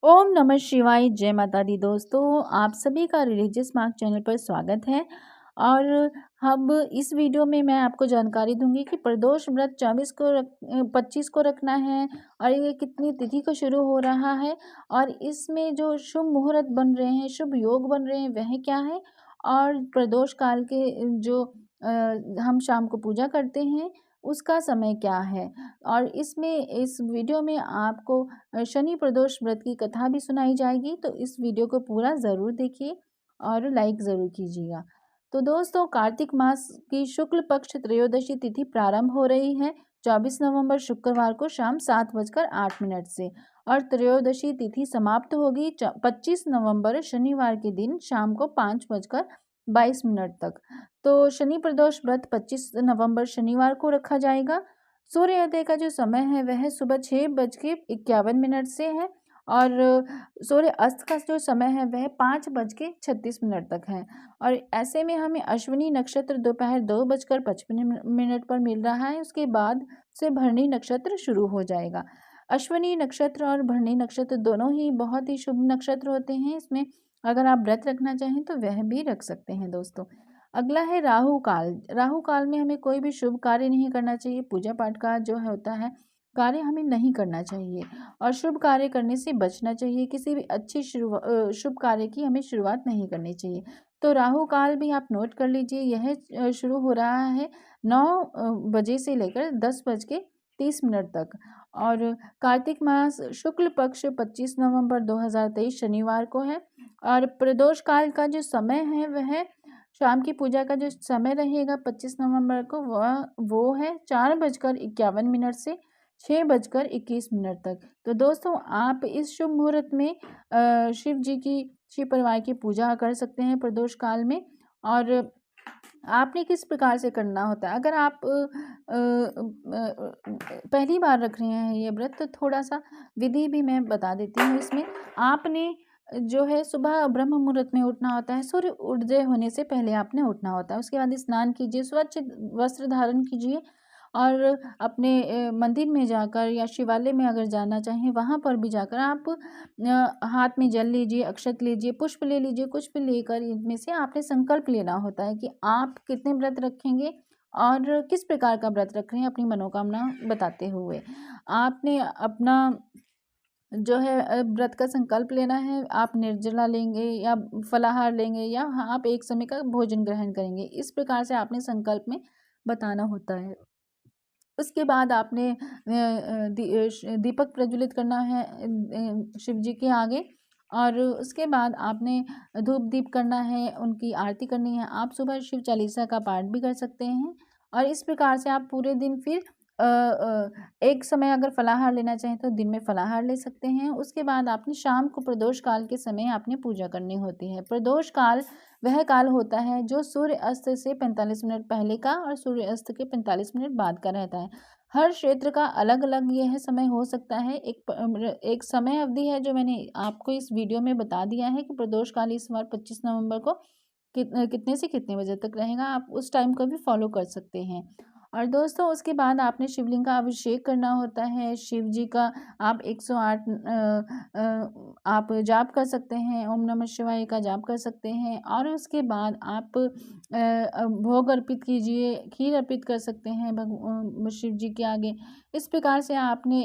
ओम नमः शिवाय। जय माता दी। दोस्तों, आप सभी का रिलीजियस मार्क चैनल पर स्वागत है। और अब इस वीडियो में मैं आपको जानकारी दूंगी कि प्रदोष व्रत 25 को रखना है और ये कितनी तिथि को शुरू हो रहा है और इसमें जो शुभ मुहूर्त बन रहे हैं, शुभ योग बन रहे हैं, वह क्या है। और प्रदोष काल के जो हम शाम को पूजा करते हैं उसका समय क्या है। और इस वीडियो में आपको शनि प्रदोष व्रत की कथा भी सुनाई जाएगी, तो इस वीडियो को पूरा ज़रूर देखिए और लाइक ज़रूर कीजिएगा। तो दोस्तों, कार्तिक मास की शुक्ल पक्ष त्रयोदशी तिथि प्रारंभ हो रही है 24 नवंबर शुक्रवार को शाम 7:08 से और त्रयोदशी तिथि समाप्त होगी 25 नवंबर शनिवार के दिन शाम को 5:22 तक। तो शनि प्रदोष व्रत 25 नवंबर शनिवार को रखा जाएगा। सूर्योदय का जो समय है वह सुबह 6:51 से है और सूर्य अस्त का जो समय है वह 5:36 तक है। और ऐसे में हमें अश्विनी नक्षत्र दोपहर 2:55 पर मिल रहा है। उसके बाद से भरणी नक्षत्र शुरू हो जाएगा। अश्विनी नक्षत्र और भरणी नक्षत्र दोनों ही बहुत ही शुभ नक्षत्र होते हैं। इसमें अगर आप व्रत रखना चाहें तो वह भी रख सकते हैं। दोस्तों, अगला है राहु काल। राहु काल में हमें कोई भी शुभ कार्य नहीं करना चाहिए। पूजा पाठ का जो है होता है कार्य हमें नहीं करना चाहिए और शुभ कार्य करने से बचना चाहिए। किसी भी अच्छी शुभ कार्य की हमें शुरुआत नहीं करनी चाहिए। तो राहु काल भी आप नोट कर लीजिए। यह शुरू हो रहा है 9 बजे से लेकर 10:30 तक। और कार्तिक मास शुक्ल पक्ष 25 नवंबर 2023 शनिवार को है। और प्रदोष काल का जो समय है वह शाम की पूजा का जो समय रहेगा 25 नवंबर को वो है 4:51 से 6:21 तक। तो दोस्तों, आप इस शुभ मुहूर्त में शिव परिवार की पूजा कर सकते हैं प्रदोष काल में। और आपने किस प्रकार से करना होता है। अगर आप पहली बार रख रहे हैं ये व्रत, तो थोड़ा सा विधि भी मैं बता देती हूँ। इसमें आपने जो है सुबह ब्रह्म मुहूर्त में उठना होता है। सूर्य उदय होने से पहले आपने उठना होता है। उसके बाद स्नान कीजिए, स्वच्छ वस्त्र धारण कीजिए और अपने मंदिर में जाकर या शिवालय में अगर जाना चाहें वहाँ पर भी जाकर आप हाथ में जल लीजिए, अक्षत लीजिए, पुष्प ले लीजिए। कुछ भी लेकर इनमें से आपने संकल्प लेना होता है कि आप कितने व्रत रखेंगे और किस प्रकार का व्रत रख रहे हैं, अपनी मनोकामना बताते हुए। आपने अपना जो है व्रत का संकल्प लेना है। आप निर्जला लेंगे या फलाहार लेंगे या आप एक समय का भोजन ग्रहण करेंगे, इस प्रकार से आपने संकल्प में बताना होता है। उसके बाद आपने दीपक प्रज्वलित करना है शिव जी के आगे। और उसके बाद आपने धूप दीप करना है, उनकी आरती करनी है। आप सुबह शिव चालीसा का पाठ भी कर सकते हैं। और इस प्रकार से आप पूरे दिन फिर एक समय अगर फलाहार लेना चाहें तो दिन में फलाहार ले सकते हैं। उसके बाद आपने शाम को प्रदोष काल के समय आपने पूजा करनी होती है। प्रदोष काल वह काल होता है जो सूर्य अस्त से 45 मिनट पहले का और सूर्य अस्त के 45 मिनट बाद का रहता है। हर क्षेत्र का अलग अलग यह समय हो सकता है। एक समय अवधि है जो मैंने आपको इस वीडियो में बता दिया है कि प्रदोष काल इस बार 25 नवंबर को कितने से कितने बजे तक रहेगा। आप उस टाइम को भी फॉलो कर सकते हैं। और दोस्तों, उसके बाद आपने शिवलिंग का अभिषेक करना होता है। शिव जी का आप 108 आप जाप कर सकते हैं, ओम नमः शिवाय का जाप कर सकते हैं। और उसके बाद आप भोग अर्पित कीजिए, खीर अर्पित कर सकते हैं शिव जी के आगे। इस प्रकार से आपने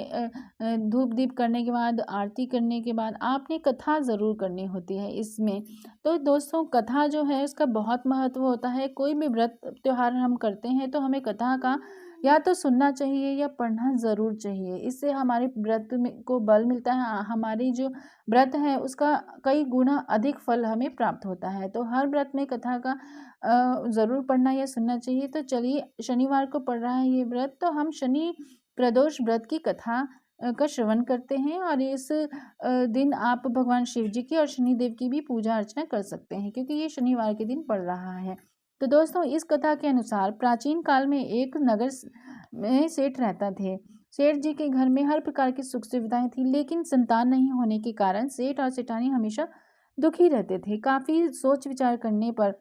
धूप दीप करने के बाद, आरती करने के बाद आपने कथा ज़रूर करनी होती है इसमें। तो दोस्तों, कथा जो है उसका बहुत महत्व होता है। कोई भी व्रत त्योहार हम करते हैं तो हमें कथा का या तो सुनना चाहिए या पढ़ना ज़रूर चाहिए। इससे हमारे व्रत में को बल मिलता है। हमारी जो व्रत है उसका कई गुना अधिक फल हमें प्राप्त होता है। तो हर व्रत में कथा का ज़रूर पढ़ना या सुनना चाहिए। तो चलिए, शनिवार को पड़ रहा है ये व्रत, तो हम शनि प्रदोष व्रत की कथा का श्रवण करते हैं। और इस दिन आप भगवान शिव जी की और शनिदेव की भी पूजा अर्चना कर सकते हैं, क्योंकि ये शनिवार के दिन पड़ रहा है। तो दोस्तों, इस कथा के अनुसार प्राचीन काल में एक नगर में सेठ रहता थे। सेठ जी के घर में हर प्रकार की सुख सुविधाएं थी, लेकिन संतान नहीं होने के कारण सेठ और सेठानी हमेशा दुखी रहते थे। काफी सोच विचार करने पर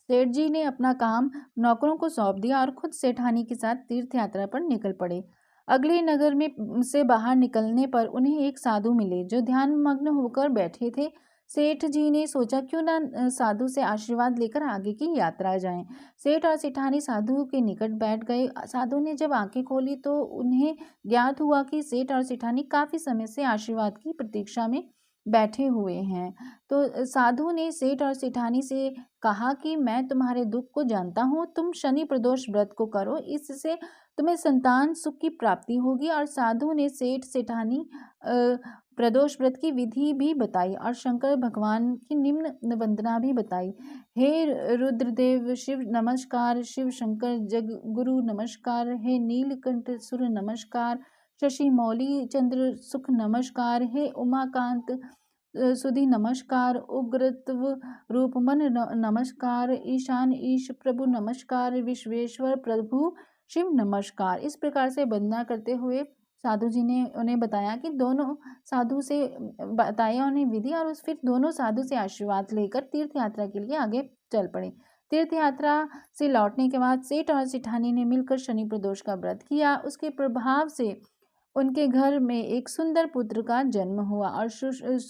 सेठ जी ने अपना काम नौकरों को सौंप दिया और खुद सेठानी के साथ तीर्थ यात्रा पर निकल पड़े। अगले नगर में से बाहर निकलने पर उन्हें एक साधु मिले जो ध्यानमग्न होकर बैठे थे। सेठ जी ने सोचा क्यों ना साधु से आशीर्वाद लेकर आगे की यात्रा जाएं। सेठ और सेठानी साधु के निकट बैठ गए। साधु ने जब आंखें खोली तो उन्हें ज्ञात हुआ कि सेठ और सेठानी काफी समय से आशीर्वाद की प्रतीक्षा में बैठे हुए हैं। तो साधु ने सेठ और सेठानी से कहा कि मैं तुम्हारे दुख को जानता हूँ, तुम शनि प्रदोष व्रत को करो, इससे तुम्हें संतान सुख की प्राप्ति होगी। और साधु ने सेठ सेठानी प्रदोष व्रत की विधि भी बताई और शंकर भगवान की निम्न वंदना भी बताई। हे रुद्रदेव शिव नमस्कार, शिव शंकर जग गुरु नमस्कार, हे नीलकंठ सुर नमस्कार, शशि मौली चंद्र सुख नमस्कार, हे उमाकांत सुधी नमस्कार, उग्रत्व रूप मन नमस्कार, ईशान ईश प्रभु नमस्कार, विश्वेश्वर प्रभु शिव नमस्कार। इस प्रकार से वंदना करते हुए साधु जी ने उन्हें बताया कि दोनों साधु से बताया उन्हें विधि, और उस फिर दोनों साधु से आशीर्वाद लेकर तीर्थ यात्रा के लिए आगे चल पड़े। तीर्थ यात्रा से लौटने के बाद सेठ और सेठानी ने मिलकर शनि प्रदोष का व्रत किया। उसके प्रभाव से उनके घर में एक सुंदर पुत्र का जन्म हुआ और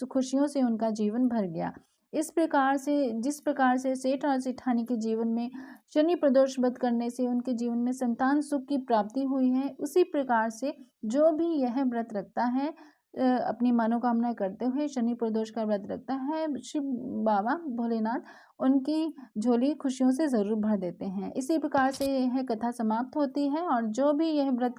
खुशियों से उनका जीवन भर गया। इस प्रकार से जिस प्रकार से सेठ और सेठानी के जीवन में शनि प्रदोष व्रत करने से उनके जीवन में संतान सुख की प्राप्ति हुई है, उसी प्रकार से जो भी यह व्रत रखता है अपनी मनोकामना करते हुए शनि प्रदोष का व्रत रखता है, शिव बाबा भोलेनाथ उनकी झोली खुशियों से ज़रूर भर देते हैं। इसी प्रकार से यह कथा समाप्त होती है। और जो भी यह व्रत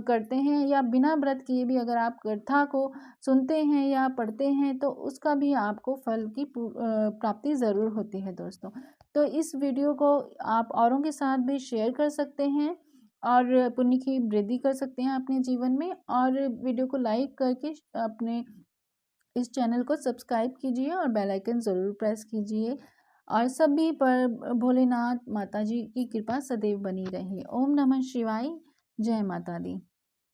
करते हैं या बिना व्रत किए भी अगर आप कथा को सुनते हैं या पढ़ते हैं तो उसका भी आपको फल की प्राप्ति ज़रूर होती है दोस्तों। तो इस वीडियो को आप औरों के साथ भी शेयर कर सकते हैं और पुण्य की वृद्धि कर सकते हैं अपने जीवन में। और वीडियो को लाइक करके अपने इस चैनल को सब्सक्राइब कीजिए और बेल आइकन ज़रूर प्रेस कीजिए। और सभी पर भोलेनाथ माता जी की कृपा सदैव बनी रहे। ओम नमः शिवाय। जय माता दी।